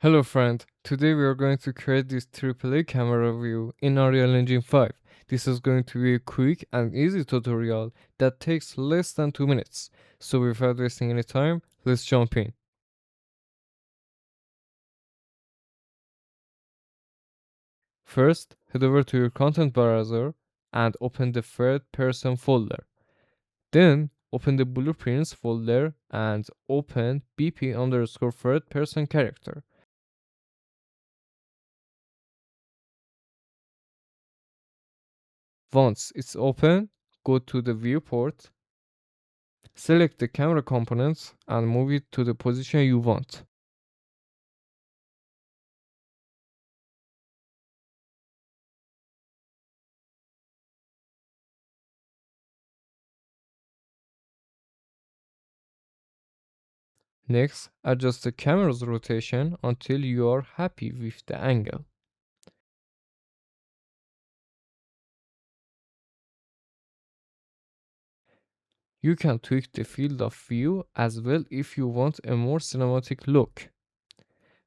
Hello friend, today we are going to create this AAA camera view in Unreal Engine 5. This is going to be a quick and easy tutorial that takes less than 2 minutes. So without wasting any time, let's jump in. First, head over to your content browser and open the third person folder. Then open the blueprints folder and open BP underscore third person character. Once it's open, go to the viewport. Select the camera components and move it to the position you want. Next, adjust the camera's rotation until you are happy with the angle. You can tweak the field of view as well if you want a more cinematic look.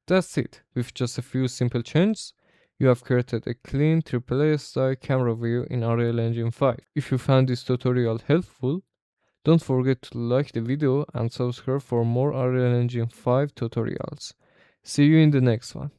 That's it. With just a few simple changes, you have created a clean AAA style camera view in Unreal Engine 5. If you found this tutorial helpful, don't forget to like the video and subscribe for more Unreal Engine 5 tutorials. See you in the next one.